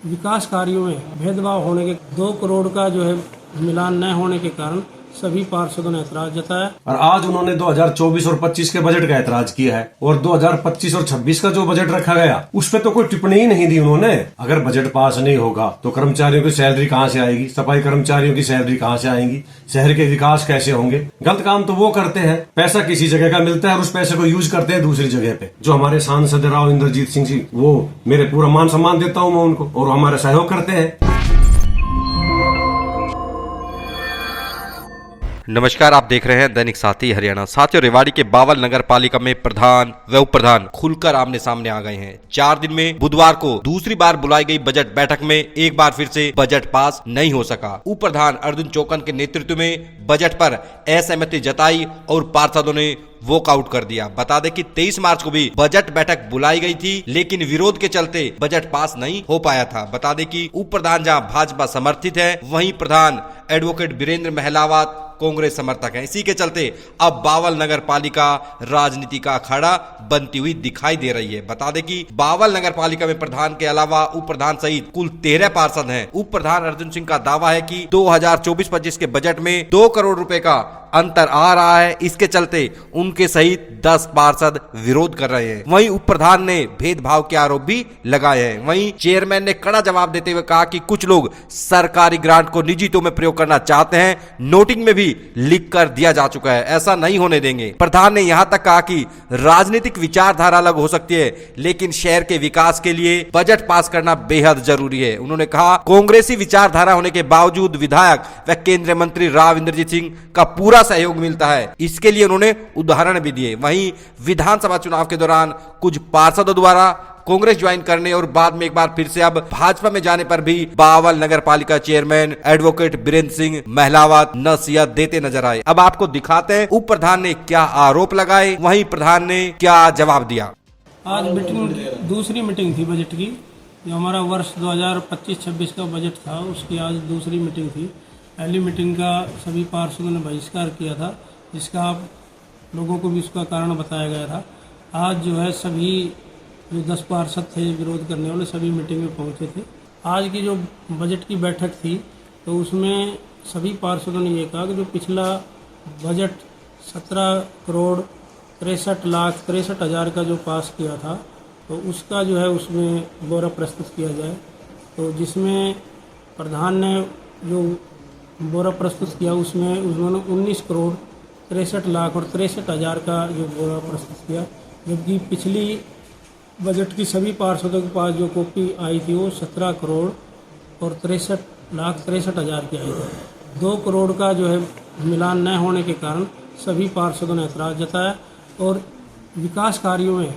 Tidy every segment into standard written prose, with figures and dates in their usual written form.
विकास कार्यों में भेदभाव होने के 2 करोड़ का जो है मिलान न होने के कारण सभी पार्षदों ने ऐतराज जताया और आज उन्होंने 2024 और 25 के बजट का ऐतराज किया है और 2025 और 26 का जो बजट रखा गया उस पे तो कोई टिप्पणी ही नहीं दी उन्होंने। अगर बजट पास नहीं होगा तो कर्मचारियों की सैलरी कहाँ से आएगी, सफाई कर्मचारियों की सैलरी कहाँ से आएगी, शहर के विकास कैसे होंगे। गलत काम तो वो करते हैं, पैसा किसी जगह का मिलता है और उस पैसे को यूज करते हैं दूसरी जगह पे। जो हमारे सांसद राव इंद्रजीत सिंह जी, वो मेरे पूरा मान सम्मान देता हूँ मैं उनको, और हमारा सहयोग करते हैं। नमस्कार, आप देख रहे हैं दैनिक साथी हरियाणा। साथियों, रेवाड़ी के बावल नगर पालिका में प्रधान व उप प्रधान खुलकर आमने सामने आ गए हैं। 4 दिन में बुधवार को दूसरी बार बुलाई गई बजट बैठक में एक बार फिर से बजट पास नहीं हो सका। उप प्रधान अर्जुन चौकन के नेतृत्व में बजट पर असहमति जताई और पार्षदों ने वॉकआउट कर दिया। बता दें कि 23 मार्च को भी बजट बैठक बुलाई गई थी, लेकिन विरोध के चलते बजट पास नहीं हो पाया था। बता दें कि उप प्रधान जहां भाजपा समर्थित है, वहीं प्रधान एडवोकेट वीरेंद्र महलावत कांग्रेस समर्थक हैं। इसी के चलते अब बावल नगर पालिका राजनीति का अखाड़ा बनती हुई दिखाई दे रही है। बता दें कि बावल नगर पालिका में प्रधान के अलावा उप प्रधान सहित कुल 13 पार्षद हैं। उप प्रधान अर्जुन सिंह का दावा है कि 2024-25 के बजट में 2 करोड़ रुपए का अंतर आ रहा है। इसके चलते उनके सहित 10 पार्षद विरोध कर रहे हैं। वहीं उप प्रधान ने भेदभाव के आरोप भी लगाए हैं। वहीं चेयरमैन ने कड़ा जवाब देते हुए कहा कि कुछ लोग सरकारी ग्रांट को निजी हितों में प्रयोग करना चाहते हैं। नोटिंग में भी लिख कर दिया जा चुका है, ऐसा नहीं होने देंगे। प्रधान ने यहां तक कहा कि राजनीतिक विचारधारा अलग हो सकती है, लेकिन शहर के विकास के लिए बजट पास करना बेहद जरूरी है। उन्होंने कहा, कांग्रेसी विचारधारा होने के बावजूद विधायक व केंद्रीय मंत्री राव इंद्रजीत सिंह का पूरा सहयोग मिलता है। इसके लिए उन्होंने उदाहरण भी दिए। वहीं विधानसभा चुनाव के दौरान कुछ पार्षदों द्वारा कांग्रेस ज्वाइन करने और बाद में एक बार फिर से अब भाजपा में जाने पर भी बावल नगर पालिका चेयरमैन एडवोकेट वीरेंद्र सिंह महलावत नसीहत देते नजर आए। अब आपको दिखाते हैं उप प्रधान ने क्या आरोप लगाए, वहीं प्रधान ने क्या जवाब दिया। आज दूसरी मीटिंग थी बजट की। जो हमारा वर्ष 2025-26 का बजट था, उसकी आज दूसरी मीटिंग थी। पहली मीटिंग का सभी पार्षदों ने बहिष्कार किया था, जिसका आप लोगों को भी उसका कारण बताया गया था। आज जो है सभी जो 10 पार्षद थे विरोध करने वाले, सभी मीटिंग में पहुंचे थे। आज की जो बजट की बैठक थी, तो उसमें सभी पार्षदों ने ये कहा कि जो पिछला बजट 17 करोड़ 63 लाख 63 हज़ार का जो पास किया था, तो उसका जो है उसमें ब्यौरा प्रस्तुत किया जाए। तो जिसमें प्रधान ने जो ब्यौरा प्रस्तुत किया, उसमें उन्होंने 19 करोड़ 63 लाख और 63 हज़ार का जो ब्यौरा प्रस्तुत किया, जबकि पिछली बजट की सभी पार्षदों के पास जो कॉपी आई थी वो 17 करोड़ और 63 लाख 63 हज़ार की आई थी। 2 करोड़ का जो है मिलान न होने के कारण सभी पार्षदों ने ऐतराज जताया और विकास कार्यों में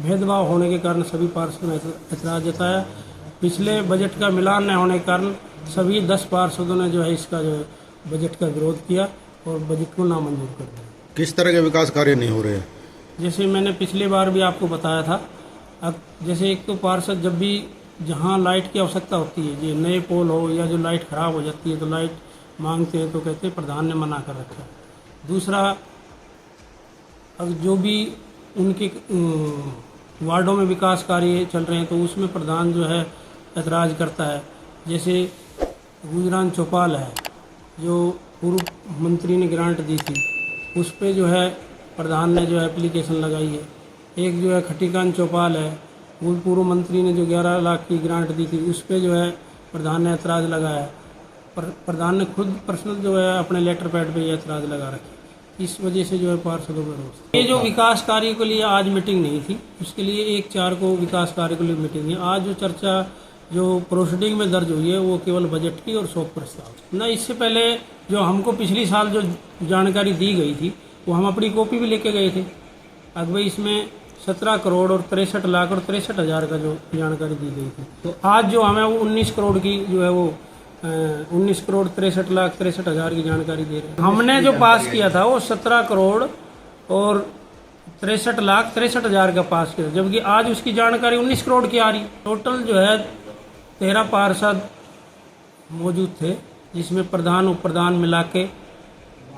भेदभाव होने के कारण सभी पार्षदों ने ऐतराज जताया। पिछले बजट का मिलान न होने के कारण सभी 10 पार्षदों ने जो है इसका जो है बजट का विरोध किया और बजट को नामंजूर कर दिया। किस तरह के विकास कार्य नहीं हो रहे हैं? जैसे मैंने पिछली बार भी आपको बताया था, अब जैसे एक तो पार्षद जब भी जहाँ लाइट की आवश्यकता होती है, ये नए पोल हो या जो लाइट ख़राब हो जाती है तो लाइट मांगते हैं, तो कहते हैं प्रधान ने मना कर रखा है। दूसरा, अब जो भी उनके वार्डों में विकास कार्य चल रहे हैं तो उसमें प्रधान जो है ऐतराज़ करता है। जैसे गुजरान चौपाल है, जो पूर्व मंत्री ने ग्रांट दी थी, उस पर जो है प्रधान ने जो है एप्लीकेशन लगाई है। एक जो है खटीकान चौपाल है, वो पूर्व मंत्री ने जो 11 लाख की ग्रांट दी थी, उस पर जो है प्रधान ने ऐतराज़ लगाया। प्रधान ने खुद पर्सनल जो है अपने लेटर पैड पे ये ऐतराज़ लगा रखे। इस वजह से जो है पार्षदों का रोष। ये जो विकास कार्य के लिए आज मीटिंग नहीं थी, उसके लिए 1/4 को विकास कार्य के लिए मीटिंग है। आज जो चर्चा जो प्रोसीडिंग में दर्ज हुई है वो केवल बजट की और शोक प्रस्ताव न। इससे पहले जो हमको पिछली साल जो जानकारी दी गई थी, वो हम अपनी कॉपी भी लेके गए थे। अब भाई इसमें 17 करोड़ और 63 लाख और 63 हज़ार का जो जानकारी दी गई थी, तो आज जो हमें वो 19 करोड़ की जो है वो 19 करोड़ 63 लाख 63 हज़ार की जानकारी दे रहे हैं। हमने जो पास किया था वो 17 करोड़ और 63 लाख 63 हज़ार का पास किया, जबकि आज उसकी जानकारी 19 करोड़ की आ रही। टोटल जो है 13 पार्षद मौजूद थे, जिसमें प्रधान उप प्रधान मिला के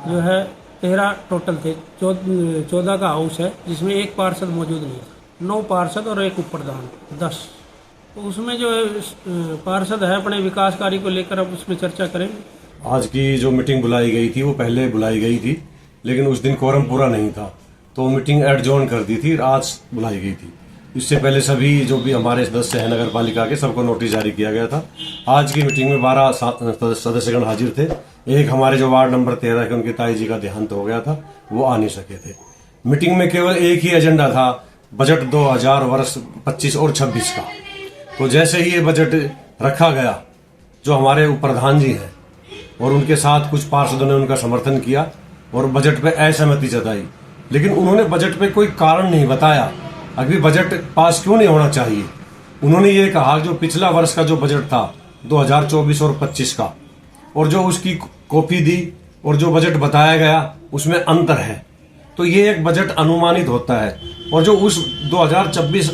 जो है 13 टोटल थे। 14 का हाउस है, जिसमें एक पार्षद मौजूद नहीं है। 9 पार्षद और एक उप प्रधान, 10। तो उसमें जो है पार्षद है अपने विकास कार्य को लेकर अब उसमें चर्चा करेंगे। आज की जो मीटिंग बुलाई गई थी वो पहले बुलाई गई थी, लेकिन उस दिन कोरम पूरा नहीं था तो मीटिंग एडजॉर्न कर दी थी, आज बुलाई गई थी। इससे पहले सभी जो भी हमारे सदस्य हैं नगर पालिका के सबको नोटिस जारी किया गया था। आज की मीटिंग में 12 सदस्यगण हाजिर थे। एक हमारे जो वार्ड नंबर 13 के उनके ताई जी का देहांत हो गया था, वो आ नहीं सके थे। मीटिंग में केवल एक ही एजेंडा था, बजट 2000 वर्ष 25 और 26 का। तो जैसे ही ये बजट रखा गया, जो हमारे प्रधान जी हैं और उनके साथ कुछ पार्षदों ने उनका समर्थन किया और बजट पे असहमति जताई, लेकिन उन्होंने बजट पे कोई कारण नहीं बताया अभी बजट पास क्यों नहीं होना चाहिए। उन्होंने ये कहा जो पिछला वर्ष का जो बजट था 2024 और 25 का, और जो उसकी कॉपी दी और जो बजट बताया गया उसमें अंतर है। तो ये एक बजट अनुमानित होता है, और जो उस 2024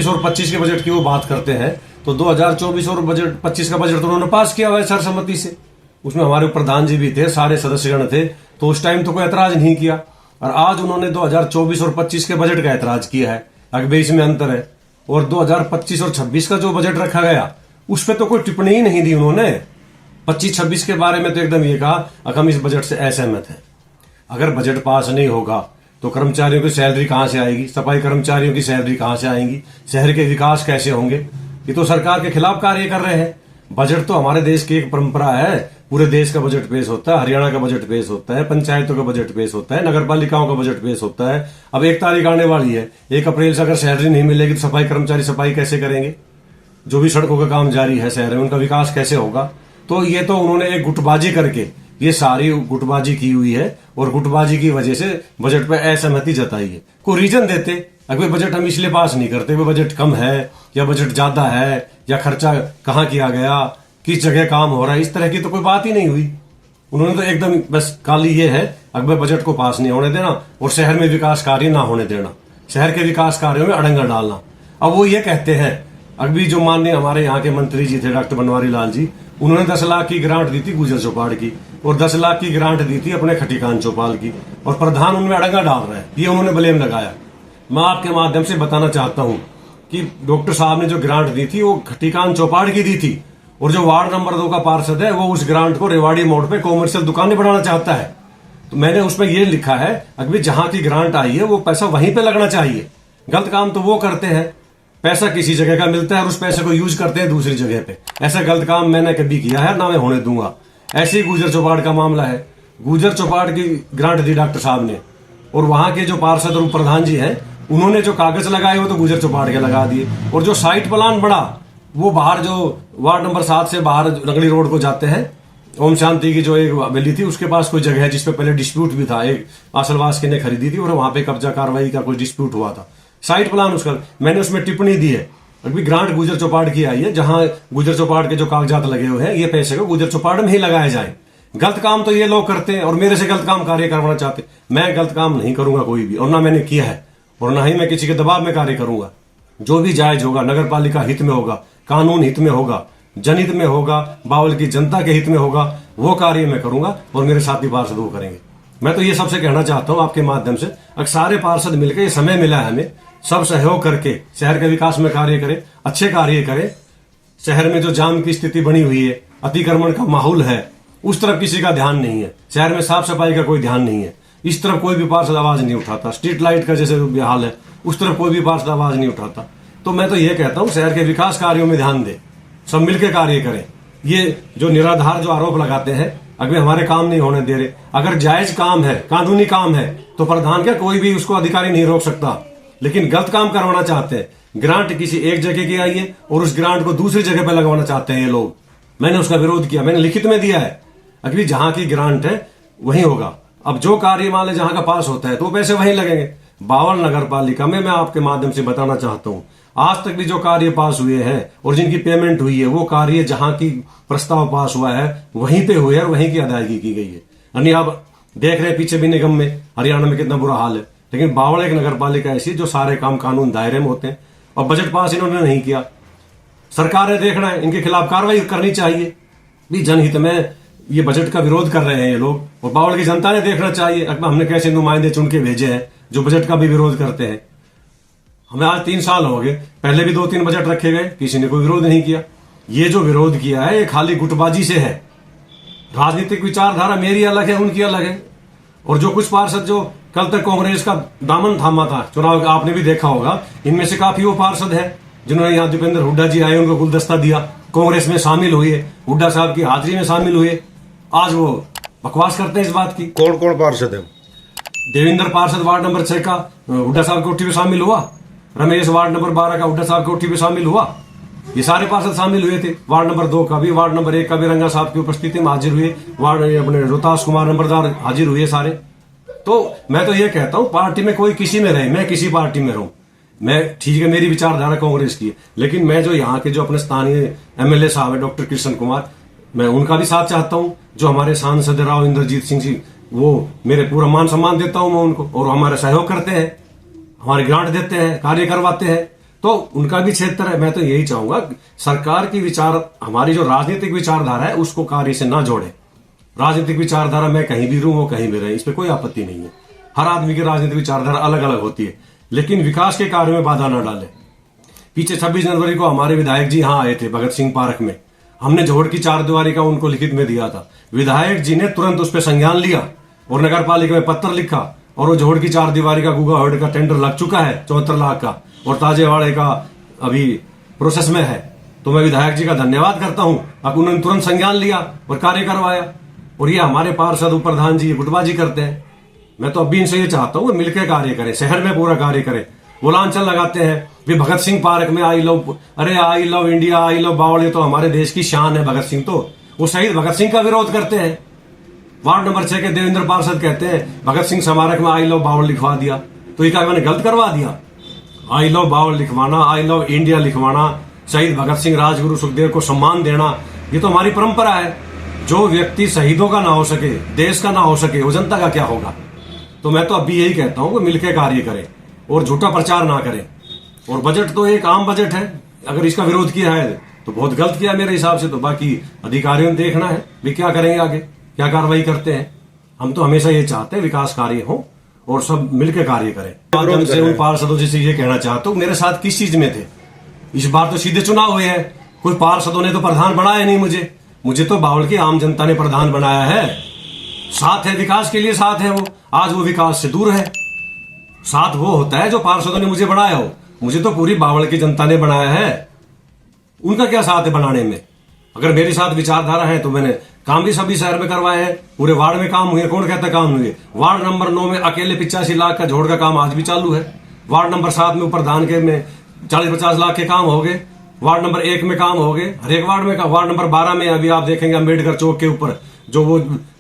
और 25 के बजट की वो बात करते हैं तो 2024 और बजट 25 का बजट तो उन्होंने पास किया हुआ है सर्वसम्मति से। उसमें हमारे प्रधान जी भी थे, सारे सदस्यगण थे, तो उस टाइम तो कोई ऐतराज नहीं किया। और आज उन्होंने 2024 और 25 के बजट का ऐतराज किया है, अगर इसमें अंतर है। और 2025 और 26 का जो बजट रखा गया उस पर तो कोई टिप्पणी ही नहीं दी उन्होंने। 25-26 के बारे में तो एकदम ये कहा हम इस बजट से असहमत हैं। अगर बजट पास नहीं होगा तो कर्मचारियों की सैलरी कहां से आएगी, सफाई कर्मचारियों की सैलरी कहां से आएंगी, शहर के विकास कैसे होंगे। ये तो सरकार के खिलाफ कार्य कर रहे हैं। बजट तो हमारे देश की एक परंपरा है, पूरे देश का बजट पेश होता है, हरियाणा का बजट पेश होता है, पंचायतों का बजट पेश होता है, नगर पालिकाओं का बजट पेश होता है। अब 1 तारीख आने वाली है, 1 अप्रैल से अगर सैलरी नहीं मिलेगी तो सफाई कर्मचारी सफाई कैसे करेंगे, जो भी सड़कों का काम जारी है शहर में उनका विकास कैसे होगा। तो ये तो उन्होंने एक गुटबाजी करके ये सारी गुटबाजी की हुई है, और गुटबाजी की वजह से बजट पर असहमति जताई है। कोई रीजन देते, अगर बजट हम इसलिए पास नहीं करते, वो बजट कम है या बजट ज्यादा है या खर्चा कहाँ किया गया, किस जगह काम हो रहा है, इस तरह की तो कोई बात ही नहीं हुई। उन्होंने तो एकदम बस काली ये है अकबर बजट को पास नहीं होने देना और शहर में विकास कार्य ना होने देना, शहर के विकास कार्यों में अड़ंगा डालना। अब वो ये कहते हैं, अभी जो माननीय हमारे यहाँ के मंत्री जी थे डॉक्टर बनवारी लाल जी, उन्होंने 10 लाख की ग्रांट दी थी गुजर चौपाड़ की और 10 लाख की ग्रांट दी थी अपने खटीकान चौपाल की, और प्रधान उनमें अड़ंगा डाल रहे हैं, ये उन्होंने ब्लेम लगाया। मैं आपके माध्यम से बताना चाहता हूं कि डॉक्टर साहब ने जो ग्रांट दी थी वो खटीकान चौपाड़ की दी थी, और जो वार्ड नंबर 2 का पार्षद है वो उस ग्रांट को रेवाड़ी मोड़ पे कॉमर्शियल दुकानें बनाना चाहता है। तो मैंने उसमें ये लिखा है अभी जहां की ग्रांट आई है वो पैसा वहीं पे लगना चाहिए। गलत काम तो वो करते हैं, पैसा किसी जगह का मिलता है और उस पैसे को यूज करते हैं दूसरी जगह पे। ऐसा गलत काम मैंने कभी किया है ना मैं होने दूंगा। ऐसे ही गुजर चौपाड़ का मामला है, गुजर चौपाड़ की ग्रांट दी डॉक्टर साहब ने, और वहां के जो पार्षद और प्रधान जी हैं उन्होंने जो कागज लगाए वो तो गुजर चौपाड़ के लगा दिए, और जो साइट प्लान बड़ा वो बाहर जो वार्ड नंबर 7 से बाहर रंगली रोड को जाते हैं, ओम शांति की जो एक हवेली थी उसके पास कोई जगह है जिसपे पहले डिस्प्यूट भी था, एक आसलवास ने खरीदी थी और वहां पे कब्जा कार्रवाई का कोई डिस्प्यूट हुआ था। साइट प्लान उसका मैंने उसमें टिप्पणी दी है, अभी ग्रांट गुजर चौपाड़ की आई है, जहां गुजर चौपाड़ के जो कागजात लगे हुए हैं ये पैसे को गुजर चौपाड़ में ही लगाए जाए। गलत काम तो ये लोग करते हैं और मेरे से गलत काम कार्य करवाना चाहते। मैं गलत काम नहीं करूंगा कोई भी, और ना मैंने किया है और ना ही मैं किसी के दबाव में कार्य करूंगा। जो भी जायज होगा, नगर पालिका हित में होगा, कानून हित में होगा, जनहित में होगा, बावल की जनता के हित में होगा, वो कार्य मैं करूंगा और मेरे साथी पार्षद वो करेंगे। मैं तो ये सबसे कहना चाहता हूं आपके माध्यम से, अगर सारे पार्षद मिलकर ये समय मिला है हमें, सब सहयोग करके शहर के विकास में कार्य करें, अच्छे कार्य करें। शहर में जो जाम की स्थिति बनी हुई है, अतिक्रमण का माहौल है, उस तरफ किसी का ध्यान नहीं है। शहर में साफ सफाई का कोई ध्यान नहीं है, इस तरफ कोई भी पार्षद आवाज नहीं उठाता। स्ट्रीट लाइट का जैसे हाल है उस तरफ कोई भी पार्षद आवाज नहीं उठाता। तो मैं तो ये कहता हूं शहर के विकास कार्यों में ध्यान दे, सब मिलकर कार्य करें। ये जो निराधार जो आरोप लगाते हैं अगर हमारे काम नहीं होने दे रहे, अगर जायज काम है, कानूनी काम है तो प्रधान क्या कोई भी उसको अधिकारी नहीं रोक सकता, लेकिन गलत काम करवाना चाहते हैं। ग्रांट किसी एक जगह की आई है और उस ग्रांट को दूसरी जगह पर लगवाना चाहते हैं ये लोग। मैंने उसका विरोध किया, मैंने लिखित में दिया है, अभी जहां की ग्रांट है वही होगा। अब जो कार्य मान ले जहां का पास होता है तो पैसे वहीं लगेंगे। बावल नगर पालिका में मैं आपके माध्यम से बताना चाहता हूं, आज तक भी जो कार्य पास हुए हैं और जिनकी पेमेंट हुई है वो कार्य जहां की प्रस्ताव पास हुआ है वहीं पे हुए और वहीं की अदायगी की गई है। यानी आप देख रहे हैं पीछे भी निगम में हरियाणा में कितना बुरा हाल है, लेकिन बावल एक नगर पालिका ऐसी जो सारे काम कानून दायरे में होते हैं और बजट पास इन्होंने नहीं किया। सरकार ने देखना है, इनके खिलाफ कार्रवाई करनी चाहिए। भी जनहित में ये बजट का विरोध कर रहे हैं ये लोग, और बावल की जनता ने देखना चाहिए हमने कैसे नुमाइंदे चुन के भेजे हैं जो बजट का भी विरोध करते हैं। हमें आज 3 साल हो गए, पहले भी 2-3 बजट रखे गए, किसी ने कोई विरोध नहीं किया। ये जो विरोध किया है ये खाली गुटबाजी से है। राजनीतिक विचारधारा मेरी अलग है, उनकी अलग है। और जो कुछ पार्षद जो कल तक कांग्रेस का दामन थामा था चुनाव, आपने भी देखा होगा, इनमें से काफी वो पार्षद है जिन्होंने यहाँ दीपेंद्र हुड्डा जी आए, उनको गुलदस्ता दिया, कांग्रेस में शामिल हुए, हुड्डा साहब की हाजिरी में शामिल हुए। आज वो बकवास करते हैं इस बात की। कौन कौन पार्षद है? देवेंद्र पार्षद वार्ड नंबर 6 का हुड्डा साहब की कोठी में शामिल हुआ, रमेश वार्ड नंबर 12 का हुड्डा साहब की कोठी में शामिल हुआ। ये सारे पार्षद शामिल हुए थे। वार्ड नंबर 2 का भी, वार्ड नंबर 1 का भी रंगा साहब की उपस्थिति में हाजिर हुए, वार्ड अपने रोहतास कुमार नंबरदार हाजिर हुए सारे। तो मैं तो ये कहता हूं, पार्टी में कोई किसी में रहे, मैं किसी पार्टी में रहूं, मैं ठीक है, मेरी विचारधारा कांग्रेस की है, लेकिन मैं जो यहाँ के जो अपने स्थानीय एमएलए साहब है डॉक्टर कृष्ण कुमार, मैं उनका भी साथ चाहता हूं। जो हमारे सांसद राव इंद्रजीत सिंह जी, वो मेरे पूरा मान सम्मान देता हूं मैं उनको, और हमारे सहयोग करते हैं, हमारे ग्रांट देते हैं, कार्य करवाते हैं, तो उनका भी क्षेत्र है। मैं तो यही चाहूंगा सरकार की हमारी जो राजनीतिक विचारधारा है उसको कार्य से ना जोड़े। राजनीतिक विचारधारा मैं कहीं भी रहूं, वो कहीं भी रहे, इस पर कोई आपत्ति नहीं है। हर आदमी की राजनीतिक विचारधारा अलग अलग होती है, लेकिन विकास के कार्य में बाधा ना डाले। पीछे 26 जनवरी को हमारे विधायक जी यहाँ आए थे भगत सिंह पार्क में, हमने जोड़ की 4 दीवारी का उनको लिखित में दिया था। विधायक जी ने तुरंत उस पर संज्ञान लिया और नगर पालिका में पत्र लिखा, और वो जोड़ की 4 दीवारी का गुगा होड़ का टेंडर लग चुका है 74 लाख का, और ताजेवाड़े का अभी प्रोसेस में है। तो मैं विधायक जी का धन्यवाद करता हूं, अब उन्होंने तुरंत संज्ञान लिया और कार्य करवाया। और ये हमारे पार्षद प्रधान जी गुटबाजी करते हैं। मैं तो अभी इनसे ये चाहता हूँ मिलकर कार्य करें, शहर में पूरा कार्य करें। वो लांछन लगाते हैं भी भगत सिंह पार्क में आई लव, अरे I love India, I love बावल, तो हमारे देश की शान है भगत सिंह। तो वो शहीद भगत सिंह का विरोध करते हैं। वार्ड नंबर 6 के देवेंद्र पार्षद कहते हैं भगत सिंह स्मारक में आई लव बावल लिखवा दिया, तो ये क्या मैंने गलत करवा दिया? आई लव बावल लिखवाना, आई लव इंडिया लिखवाना, शहीद भगत सिंह राजगुरु सुखदेव को सम्मान देना, ये तो हमारी परंपरा है। जो व्यक्ति शहीदों का ना हो सके, देश का ना हो सके, वो जनता का क्या होगा? तो मैं तो अभी यही कहता हूं कि मिलकर कार्य करें और झूठा प्रचार ना करें। और बजट तो एक आम बजट है, अगर इसका विरोध किया है तो बहुत गलत किया मेरे हिसाब से। तो बाकी अधिकारियों ने देखना है भी क्या करेंगे आगे, क्या कार्रवाई करते हैं। हम तो हमेशा ये चाहते हैं विकास कार्य हो और सब मिलकर कार्य करें। माध्यम से उन पार्षदों से ये कहना चाहता हूँ, मेरे साथ किस चीज में थे? इस बार तो सीधे चुनाव हुए हैं, कोई पार्षदों ने तो प्रधान बनाया नहीं मुझे तो बावल की आम जनता ने प्रधान बनाया है। साथ है, विकास के लिए साथ है वो, आज वो विकास से दूर है। साथ वो होता है जो पार्षदों ने मुझे बनाया हो, मुझे तो पूरी बावल की जनता ने बनाया है। उनका क्या साथ है बनाने में? अगर मेरे साथ विचारधारा है तो मैंने काम भी सभी शहर में करवाए हैं, पूरे वार्ड में काम हुए। कौन कहता काम हुए? वार्ड नंबर 9 में अकेले 85 लाख का जोड़ का काम आज भी चालू है। वार्ड नंबर 7 में प्रधान के में 40-50 लाख के काम हो गए। वार्ड नंबर 1 में काम हो गए, हर एक वार्ड में। वार्ड नंबर 12 में अभी आप देखेंगे अम्बेडकर चौक के ऊपर जो वो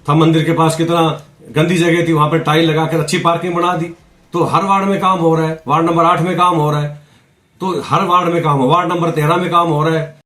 था मंदिर के पास, कितना गंदी जगह थी, वहां पर टाइल लगाकर अच्छी पार्किंग बना दी। तो हर वार्ड में काम हो रहा है। वार्ड नंबर 8 में काम हो रहा है, तो हर वार्ड में काम हो। वार्ड नंबर 13 में काम हो रहा है।